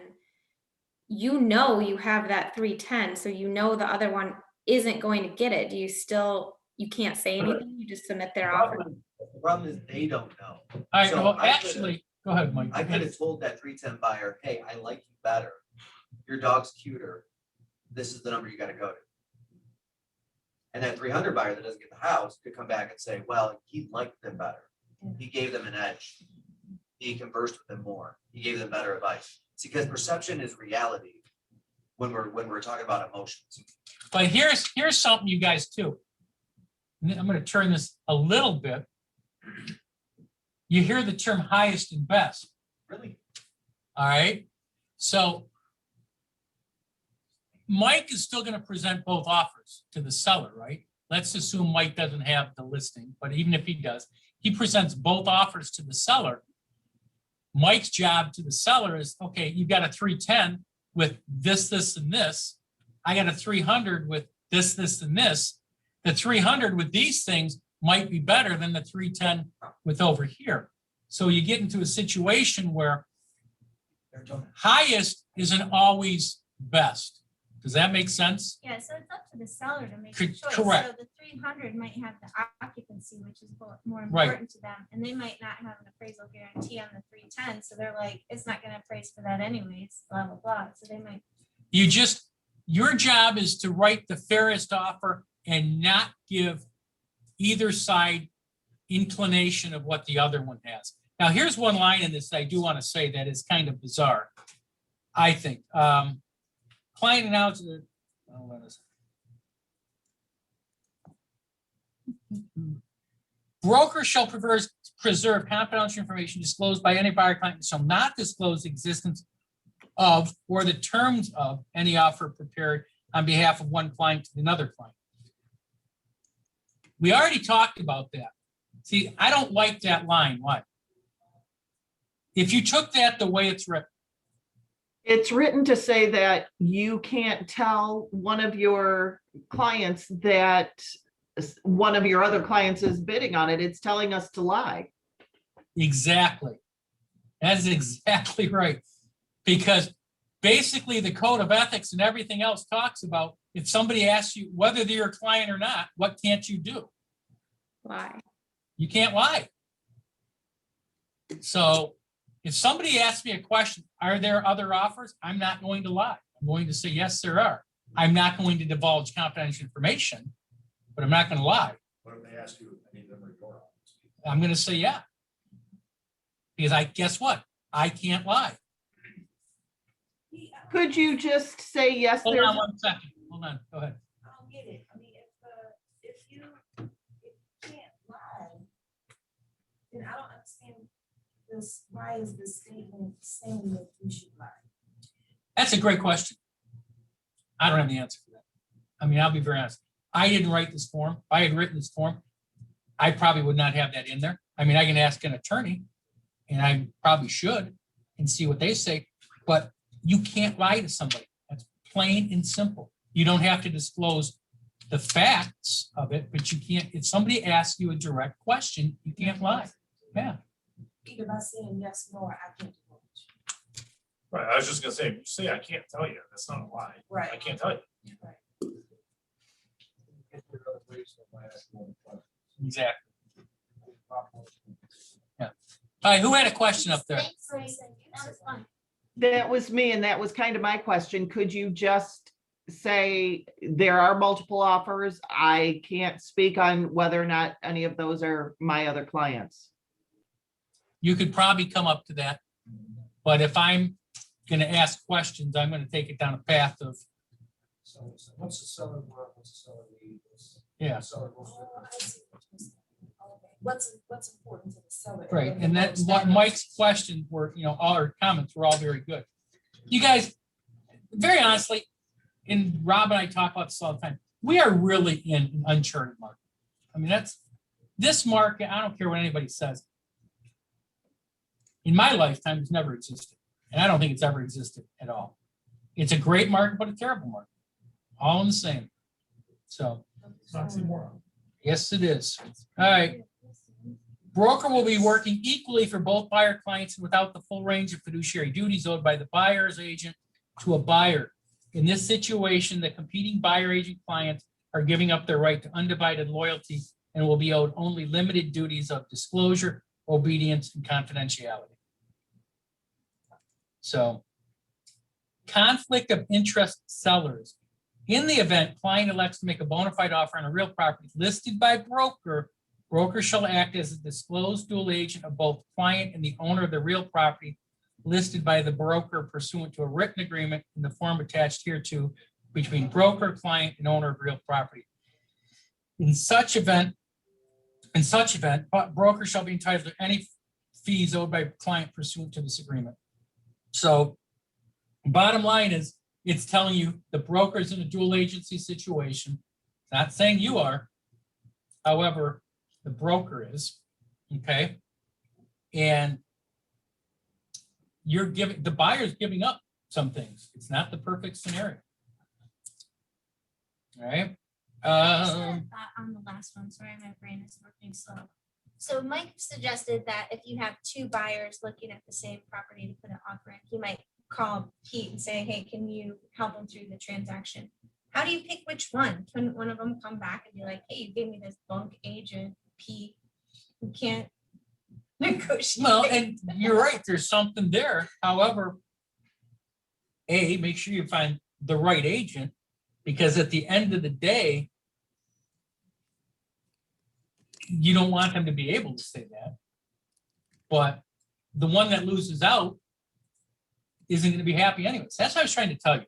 You know you have that 310, so you know the other one isn't going to get it. Do you still, you can't say anything, you just submit their offer? The problem is they don't know. all right, So well, I actually, go ahead, Mike. I could have told that 310 buyer, hey, I like you better. Your dog's cuter. This is the number you got to go to. And that 300 buyer that doesn't get the house could come back and say, well, he liked them better. He gave them an edge. He conversed with them more. He gave them better advice. It's because perception is reality when we're talking about emotions. But here's something, you guys, too. I'm going to turn this a little bit. You hear the term highest and best. Really? All right. So Mike is still going to present both offers to the seller, right? Let's assume Mike doesn't have the listing, but even if he does, he presents both offers to the seller. Mike's job to the seller is, okay, you've got a 310 with this, and this. I got a 300 with this, and this. The 300 with these things might be better than the 310 with over here. So you get into a situation where highest isn't always best. Does that make sense? Yeah, so it's up to the seller to make Cor- a choice. correct. So the 300 might have the occupancy, which is more Right. important to them, and they might not have an appraisal guarantee on the 310. So they're like, it's not going to appraise for that anyways, blah, blah, blah. So they might. Your job is to write the fairest offer and not give either side inclination of what the other one has. Now, here's one line in this I do want to say that is kind of bizarre, I think. Client announces, broker shall preserve confidential information disclosed by any buyer client and shall not disclose the existence of or the terms of any offer prepared on behalf of one client to another client. We already talked about that. See, I don't like that line. Why? If you took that the way it's written. It's written to say that you can't tell one of your clients that one of your other clients is bidding on it. It's telling us to lie. Exactly. That's exactly right. Because basically the code of ethics and everything else talks about if somebody asks you whether they're your client or not, what can't you do? Lie. You can't lie. So if somebody asks me a question, are there other offers? I'm not going to lie. I'm going to say, yes, there are. I'm not going to divulge confidential information, but I'm not going to lie. What if they ask you if any of them are your offers? I'm going to say, yeah. Because guess what? I can't lie. Could you just say, yes, Hold there's, on 1 second. Hold on. Go ahead. I don't get it. I mean, if you can't lie, then I don't understand this. Why is this statement saying that you should lie? That's a great question. I don't have the answer for that. I mean, I'll be very honest. I didn't write this form. If I had written this form, I probably would not have that in there. I mean, I can ask an attorney, and I probably should, and see what they say, but you can't lie to somebody. That's plain and simple. You don't have to disclose the facts of it, but you can't, if somebody asks you a direct question, you can't lie. Yeah. Either by saying yes, no, or I can't divulge. Right, I was just gonna say, if you say I can't tell you, that's not a lie. Right. I can't tell you. Exactly. Yeah. All right, who had a question up there? Thanks, Grayson. That was fun. that was me, and that was kind of my question. Could you just say there are multiple offers? I can't speak on whether or not any of those are my other clients. You could probably come up to that. But if I'm going to ask questions, I'm going to take it down a path of, So what's the seller worth? What's the seller need? yeah, Seller goes for it. Okay. What's important to the seller? right. And that's what Mike's questions were, all our comments were all very good. You guys, very honestly, and Rob and I talk about this all the time, we are really in an uncharted market. I mean, this market, I don't care what anybody says. In my lifetime, it's never existed. And I don't think it's ever existed at all. It's a great market, but a terrible market. All in the same. So, yes, it is. All right. Broker will be working equally for both buyer clients without the full range of fiduciary duties owed by the buyer's agent to a buyer. In this situation, the competing buyer agent clients are giving up their right to undivided loyalty and will be owed only limited duties of disclosure, obedience, and confidentiality. So, conflict of interest sellers. In the event client elects to make a bona fide offer on a real property listed by broker, broker shall act as a disclosed dual agent of both client and the owner of the real property listed by the broker pursuant to a written agreement in the form attached hereto between broker, client, and owner of real property. In such event, broker shall be entitled to any fees owed by client pursuant to this agreement. So, bottom line is, it's telling you the broker is in a dual agency situation. It's not saying you are. However, the broker is, okay? And the buyer's giving up some things. It's not the perfect scenario. All right. I just had a thought on the last one. Sorry, my brain is working slow. So Mike suggested that if you have two buyers looking at the same property to put an offer in, he might call Pete and say, hey, can you help him through the transaction? How do you pick which one? Couldn't one of them come back and be like, hey, you gave me this bunk agent, Pete, who can't negotiate? Well, and you're right, there's something there. However, make sure you find the right agent, because at the end of the day, you don't want them to be able to say that. But the one that loses out isn't going to be happy anyways. That's what I was trying to tell you.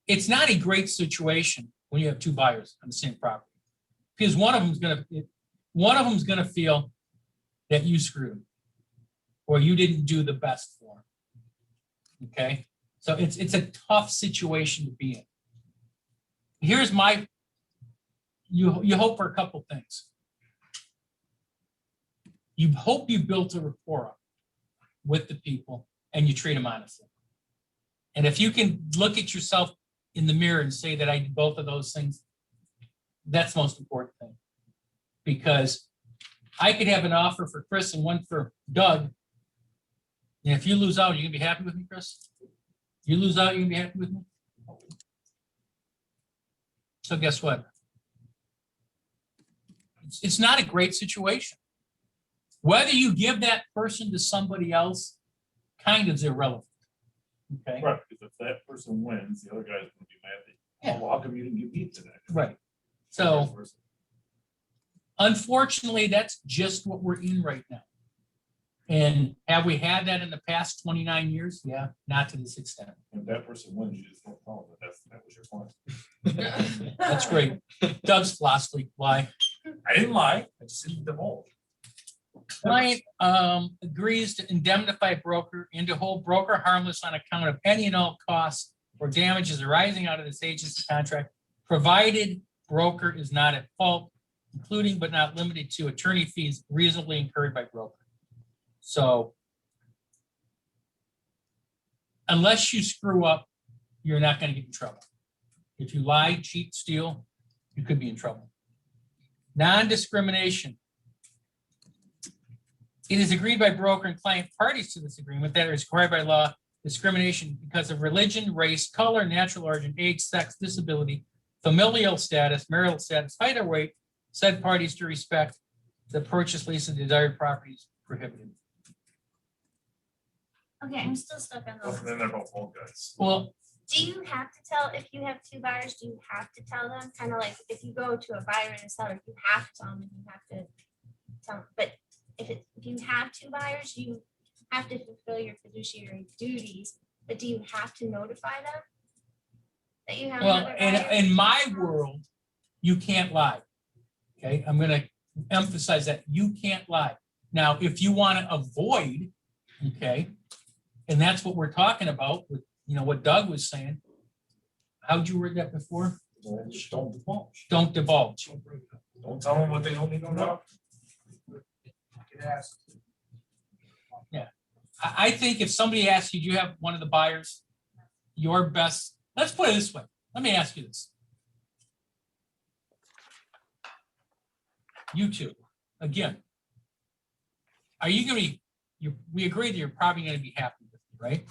It's not a great situation when you have two buyers on the same property, because one of them's going to feel that you screwed them, or you didn't do the best for them. Okay, so it's a tough situation to be in. Here's you hope for a couple things. You hope you built a rapport up with the people and you treat them honestly. And if you can look at yourself in the mirror and say that I did both of those things, that's the most important thing. Because I could have an offer for Chris and one for Doug. And if you lose out, you gonna be happy with me, Chris? You lose out, you gonna be happy with me? So guess what? It's not a great situation. Whether you give that person to somebody else kind of is irrelevant. Okay. Right, because if that person wins, the other guy's gonna be mad at you. Yeah. Well, how come you didn't give me today? Right. So unfortunately, that's just what we're in right now. And have we had that in the past 29 years? Yeah, not to this extent. If that person wins, you just don't tell them that was your point. That's great. Doug's philosophy, why? I didn't lie, I just didn't divulge. Client agrees to indemnify broker and to hold broker harmless on account of any and all costs or damages arising out of this agency contract, provided broker is not at fault, including but not limited to attorney fees reasonably incurred by broker. So unless you screw up, you're not going to get in trouble. If you lie, cheat, steal, you could be in trouble. Non-discrimination. It is agreed by broker and client parties to this agreement that it is required by law discrimination because of religion, race, color, natural origin, age, sex, disability, familial status, marital status, height or weight, said parties to respect the purchase, lease, and desired properties prohibited. Okay, I'm still stuck on Well, those. then they're both old guys. Well, Do you have to tell, if you have two buyers, do you have to tell them? Kind of like if you go to a buyer and a seller, you have to tell them and you have to tell them. But if you have two buyers, you have to fulfill your fiduciary duties, but do you have to notify them that you have well, another buyer? in my world, you can't lie. Okay, I'm going to emphasize that you can't lie. Now, if you want to avoid, okay, and that's what we're talking about with, what Doug was saying. How'd you word that before? Just don't divulge. Don't divulge. Don't tell them what they don't need to know. Yeah, I think if somebody asks you, do you have one of the buyers? Your best, let's put it this way. Let me ask you this. You two, again, are you going to be, we agree that you're probably going to be happy with me, right?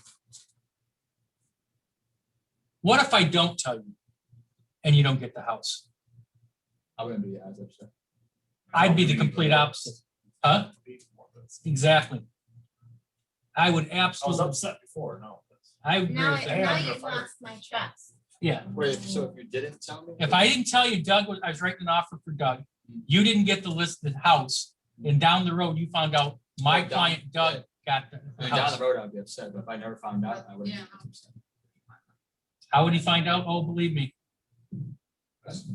What if I don't tell you and you don't get the house? I'm gonna be as upset. I'd be the complete opposite. Huh? Exactly. I would I was absolutely, upset before, no. I agree Now, with that. now you've lost my trust. Yeah. Wait, so if you didn't tell me? If I didn't tell you I was writing an offer for Doug, you didn't get the listed house, and down the road, you found out my Down- client Doug got I the mean, down house. the road, I'd be upset, but if I never found out, I wouldn't be upset. How would he find out? Oh, believe me. It's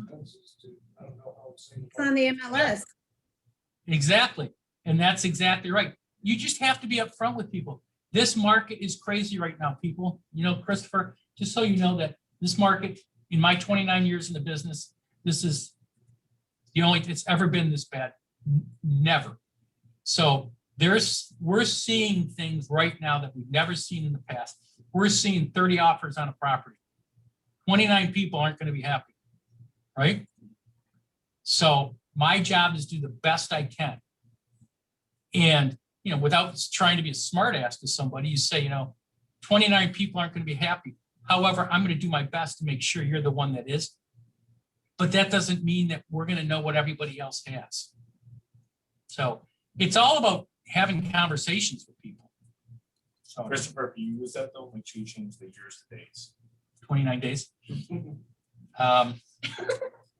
on the MLS. Exactly. And that's exactly right. You just have to be upfront with people. This market is crazy right now, people. Christopher, just so you know that this market, in my 29 years in the business, this is the only it's ever been this bad. Never. So we're seeing things right now that we've never seen in the past. We're seeing 30 offers on a property. 29 people aren't going to be happy, right? So my job is to do the best I can. And, without trying to be a smart ass to somebody, you say, 29 people aren't going to be happy. However, I'm going to do my best to make sure you're the one that is. But that doesn't mean that we're going to know what everybody else has. So it's all about having conversations with people. So Christopher, if you use that though, make sure you change the years to days. 29 days.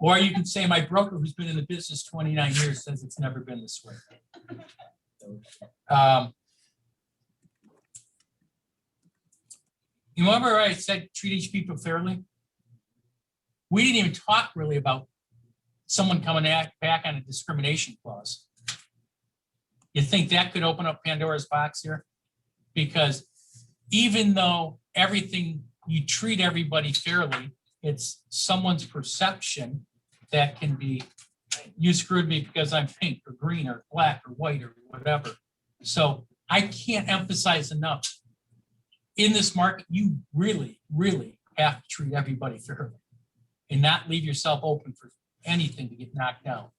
Or you can say my broker who's been in the business 29 years says it's never been this way. You remember I said treat each people fairly? We didn't even talk really about someone coming back on a discrimination clause. You think that could open up Pandora's box here? Because even though you treat everybody fairly, it's someone's perception that can be, you screwed me because I'm pink or green or black or white or whatever. So I can't emphasize enough. In this market, you really, really have to treat everybody fairly and not leave yourself open for anything to get knocked down.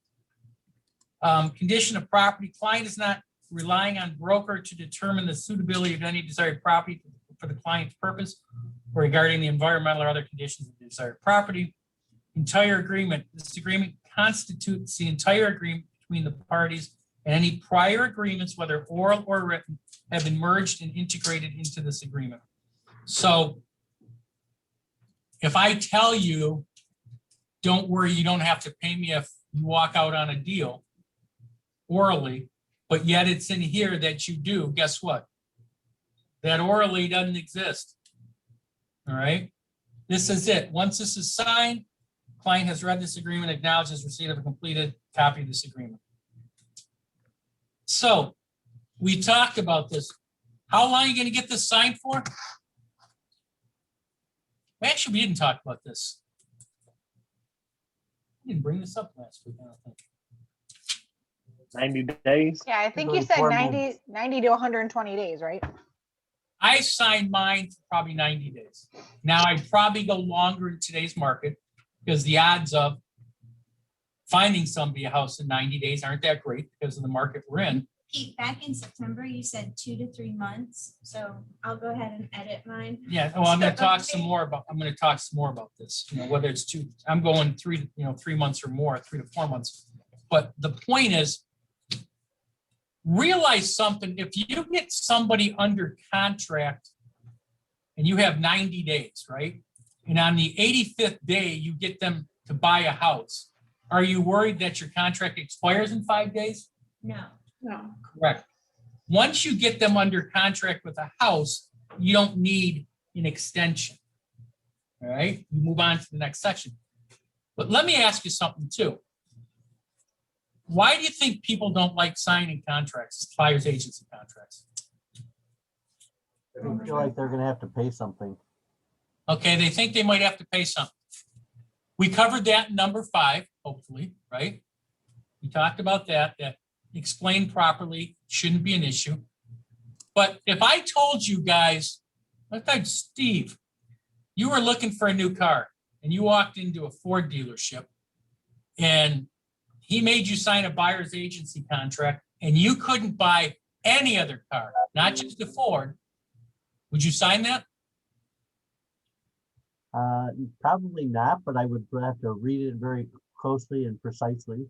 Condition of property, client is not relying on broker to determine the suitability of any desired property for the client's purpose or regarding the environmental or other conditions of the desired property. Entire agreement, this agreement constitutes the entire agreement between the parties, and any prior agreements, whether oral or written, have been merged and integrated into this agreement. So if I tell you, don't worry, you don't have to pay me if you walk out on a deal orally, but yet it's in here that you do, guess what? That orally doesn't exist. All right. This is it. Once this is signed, client has read this agreement, acknowledges receipt of a completed copy of this agreement. So we talked about this. How long are you going to get this signed for? Actually, we didn't talk about this. I didn't bring this up last week, I don't think. 90 days? Yeah, I think you said 90 to 120 days, right? I signed mine for probably 90 days. Now I'd probably go longer in today's market because the odds of finding somebody a house in 90 days aren't that great because of the market we're in. Pete, back in September, you said 2 to 3 months. So I'll go ahead and edit mine. Yeah, well, I'm going to talk some more about this, whether it's I'm going 3 months or more, 3 to 4 months. But the point is, realize something. If you get somebody under contract and you have 90 days, right? And on the 85th day, you get them to buy a house. Are you worried that your contract expires in 5 days? No. Correct. Once you get them under contract with a house, you don't need an extension. All right. You move on to the next section. But let me ask you something too. Why do you think people don't like signing contracts, buyer's agency contracts? They feel like they're gonna have to pay something. Okay, they think they might have to pay something. We covered that in number 5, hopefully, right? We talked about that explained properly shouldn't be an issue. But if I told you guys, let's say Steve, you were looking for a new car and you walked into a Ford dealership and he made you sign a buyer's agency contract and you couldn't buy any other car, not just a Ford, would you sign that? Probably not, but I would have to read it very closely and precisely.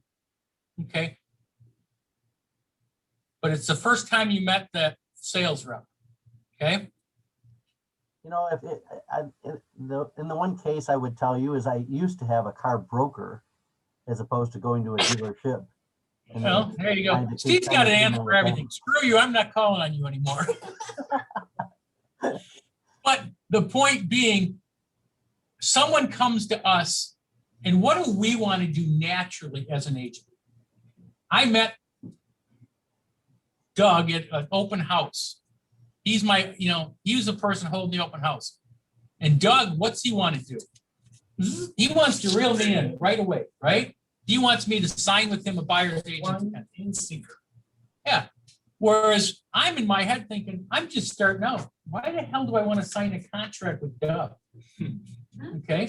Okay. But it's the first time you met that sales rep, okay? You know, in the one case I would tell you is I used to have a car broker as opposed to going to a dealership. And Well, there you go. Steve's got an answer for everything. Screw you, I'm not calling on you anymore. But the point being, someone comes to us and what do we want to do naturally as an agent? I met Doug at an open house. He's he was the person holding the open house. And Doug, what's he want to do? He wants to reel me in right away, right? He wants me to sign with him a buyer's agent. In seeker. Yeah. Whereas I'm in my head thinking, I'm just starting out. Why the hell do I want to sign a contract with Doug? Okay,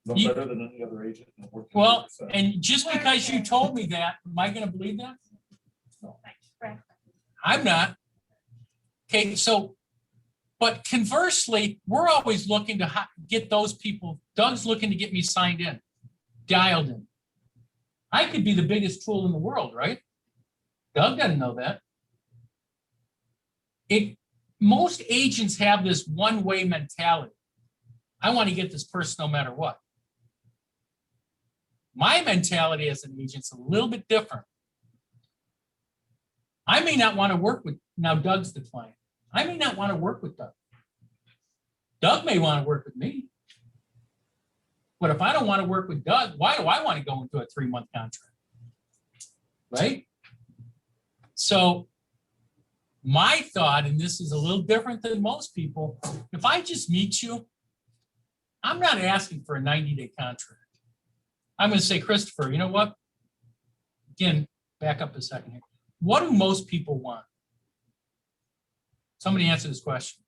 No You- better than any other agent. in the working well, percent. and just because you told me that, am I gonna believe that? Right. I'm not. Okay, so, but conversely, we're always looking to get those people, Doug's looking to get me signed in, dialed in. I could be the biggest tool in the world, right? Doug doesn't know that. Most agents have this one-way mentality. I want to get this person no matter what. My mentality as an agent's a little bit different. I may not want to work with, now Doug's the client. I may not want to work with Doug. Doug may want to work with me. But if I don't want to work with Doug, why do I want to go into a 3-month contract? Right? So my thought, and this is a little different than most people, if I just meet you, I'm not asking for a 90-day contract. I'm going to say, Christopher, you know what? Again, back up a second here. What do most people want? Somebody answer this question.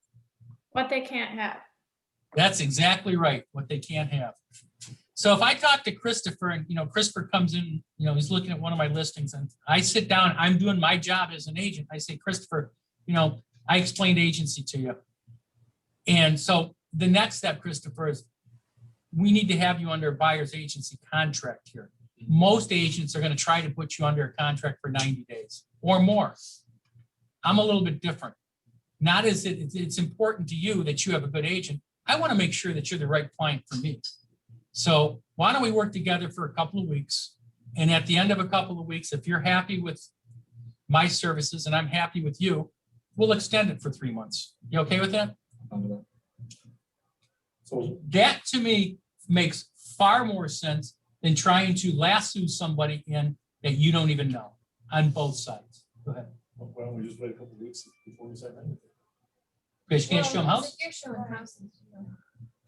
What they can't have. That's exactly right, what they can't have. So if I talk to Christopher and, Christopher comes in, he's looking at one of my listings and I sit down, I'm doing my job as an agent. I say, Christopher, I explained agency to you. And so the next step, Christopher, is we need to have you under a buyer's agency contract here. Most agents are going to try to put you under a contract for 90 days or more. I'm a little bit different. Not as it's important to you that you have a good agent. I want to make sure that you're the right client for me. So why don't we work together for a couple of weeks? And at the end of a couple of weeks, if you're happy with my services and I'm happy with you, we'll extend it for 3 months. You okay with that? So That to me makes far more sense than trying to lasso somebody in that you don't even know on both sides. Go ahead. why don't we just wait a couple of weeks before we sign anything? Because you can't show them house? You're showing houses.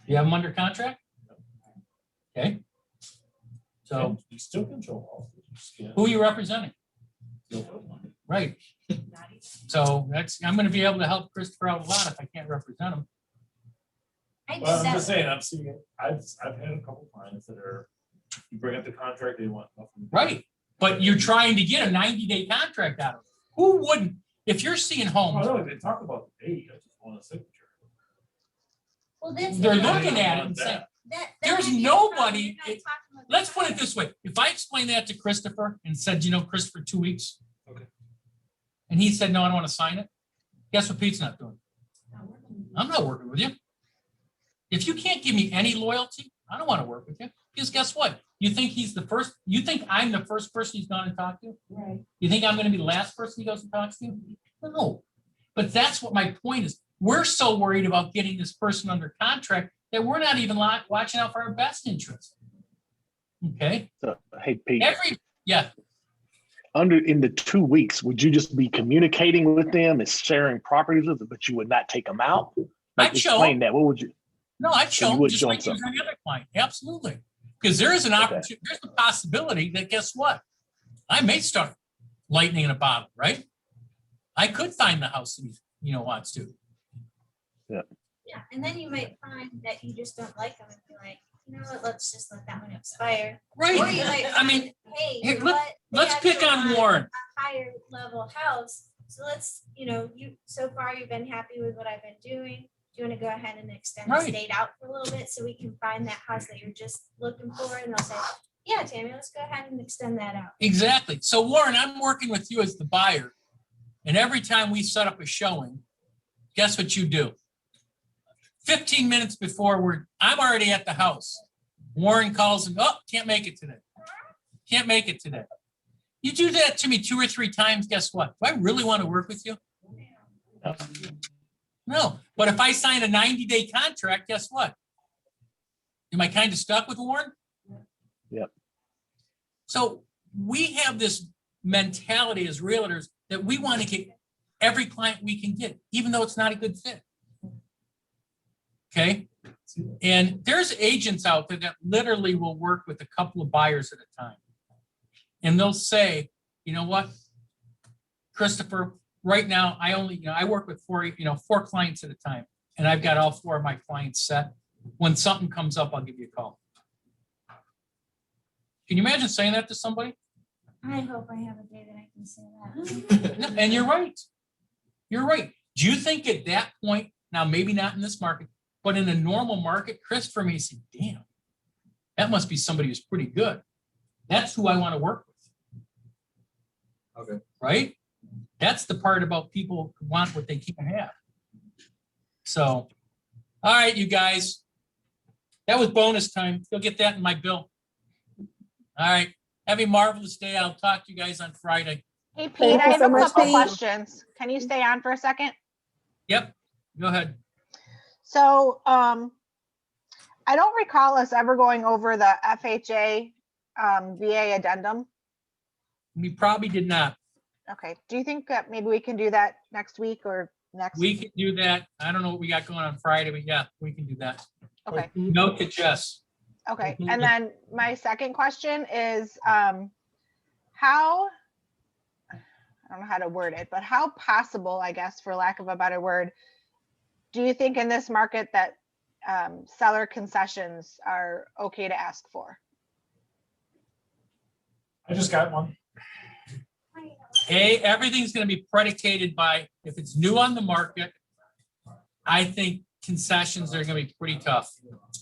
You have them under contract? Okay. So You still can show off. you just can't- who are you representing? Right. So I'm going to be able to help Christopher out a lot if I can't represent him. Well, I'm just saying, I'm seeing it. I've had a couple clients that are, you bring up the contract, they want nothing. Right. But you're trying to get a 90-day contract out of it. Who wouldn't? If you're seeing Oh, homes, no, they talk about the date, I just want a signature. Well, that's. they're the looking thing. at it and saying, That there's might be a problem. nobody- You're not talking about the let's put it contract. this way. If I explained that to Christopher and said, Christopher, 2 weeks. Okay. And he said, no, I don't want to sign it. Guess what Pete's not doing? I'm not working with you. If you can't give me any loyalty, I don't want to work with you. Because guess what? You think I'm the first person he's going to talk to? Right. You think I'm going to be the last person he goes and talks to? No. But that's what my point is. We're so worried about getting this person under contract that we're not even watching out for our best interest. Okay? So, hey, Pete, Yeah. in the 2 weeks, would you just be communicating with them and sharing properties with them, but you would not take them out? I'd show Explain them. that. What would you? No, I'd show you them would just show like them any other client. Absolutely. Because there is an opportunity, there's a possibility that guess what? I may start lightning in a bottle, right? I could find the house that he wants to. Yeah, and then you might find that you just don't like them and be like, you know what, let's just let that one expire. Right. Or you might I mean, find, hey, here, you know what? They let's pick actually on want Warren. A higher level house. So let's, you so far you've been happy with what I've been doing. Do you want to go ahead and extend Right. the date out for a little bit so we can find that house that you're just looking for? And they'll say, yeah, Tammy, let's go ahead and extend that out. Exactly. So Warren, I'm working with you as the buyer. And every time we set up a showing, guess what you do? 15 minutes before I'm already at the house. Warren calls and, oh, can't make it today. Can't make it today. You do that to me 2 or 3 times, guess what? Do I really want to work with you? No. But if I sign a 90-day contract, guess what? Am I kind of stuck with Warren? Yep. So we have this mentality as realtors that we want to get every client we can get, even though it's not a good fit. Okay. And there's agents out there that literally will work with a couple of buyers at a time. And they'll say, you know what? Christopher, right now, I only, I work with four clients at a time, and I've got all 4 of my clients set. When something comes up, I'll give you a call. Can you imagine saying that to somebody? I hope I have a day that I can say that. And you're right. You're right. Do you think at that point, now maybe not in this market, but in a normal market, Christopher may say, damn, that must be somebody who's pretty good. That's who I want to work with. Okay. Right? That's the part about people who want what they can't have. So, all right, you guys. That was bonus time. You'll get that in my bill. All right. Have a marvelous day. I'll talk to you guys on Friday. Hey, Pete, Thank I you have so a much, couple Pete. questions. Can you stay on for a second? Yep. Go ahead. So, I don't recall us ever going over the FHA VA addendum. We probably did not. Okay. Do you think that maybe we can do that next week or next? We can do that. I don't know what we got going on Friday, but yeah, we can do that. Okay. Note to Jess. Okay. Mhm. And then my second question is, I don't know how to word it, but how possible, I guess, for lack of a better word, do you think in this market that seller concessions are okay to ask for? I just got one. Everything's going to be predicated by, if it's new on the market, I think concessions are going to be pretty tough,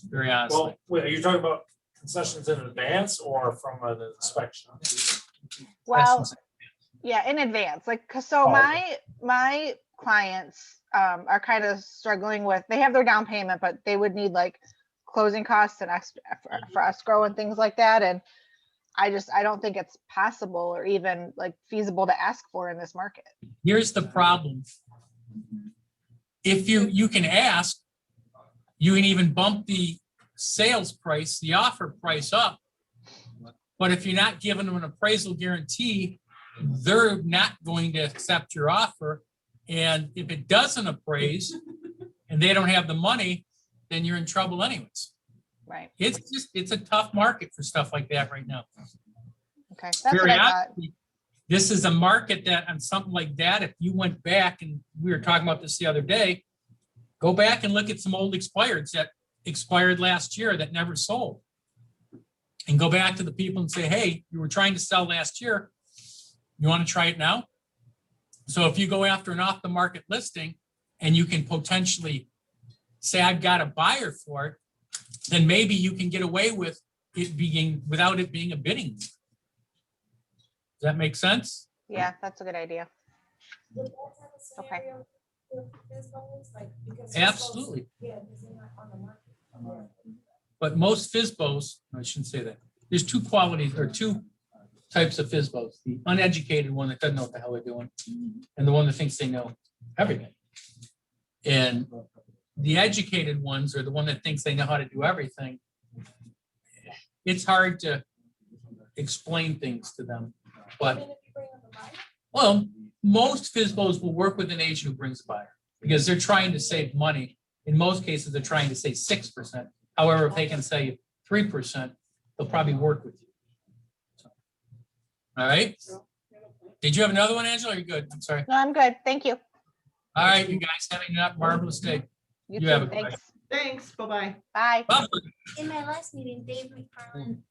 very honestly. Well, wait, are you talking about concessions in advance or from an inspection? Well, yeah, in advance, like, 'cause so Oh. my clients are kind of struggling with, they have their down payment, but they would need like closing costs and extra for escrow and things like that. And I don't think it's possible or even like feasible to ask for in this market. Here's the problem. If you can ask, you can even bump the sales price, the offer price up. But if you're not giving them an appraisal guarantee, they're not going to accept your offer. And if it doesn't appraise and they don't have the money, then you're in trouble anyways. Right. It's a tough market for stuff like that right now. Okay. That's what Very I thought. honestly, this is a market that on something like that, if you went back, and we were talking about this the other day, go back and look at some old expireds that expired last year that never sold. And go back to the people and say, hey, you were trying to sell last year. You want to try it now? So if you go after an off the market listing and you can potentially say, I've got a buyer for it, then maybe you can get away with it being, without it being a bidding. Does that make sense? Yeah, that's a good idea. Would that type of Okay. scenario with FISBOs, like, because Absolutely. yeah, because they're not on the market. But most FISBOs, I shouldn't say that. There's two qualities or two types of FISBOs. The uneducated one that doesn't know what the hell they're doing, and the one that thinks they know everything. And the educated ones are the one that thinks they know how to do everything. It's hard to explain things to them. But, Even if you bring up a buyer? well, most FISBOs will work with an agent who brings a buyer because they're trying to save money. In most cases, they're trying to save 6%. However, if they can save 3%, they'll probably work with you. So, all right. Did you have another one, Angela? Are you good? I'm sorry. No, I'm good. Thank you. All right, you guys have a marvelous day. You You too. have a good Thanks. Thanks, bye-bye. Bye. Bye. In my last meeting, Dave McFarland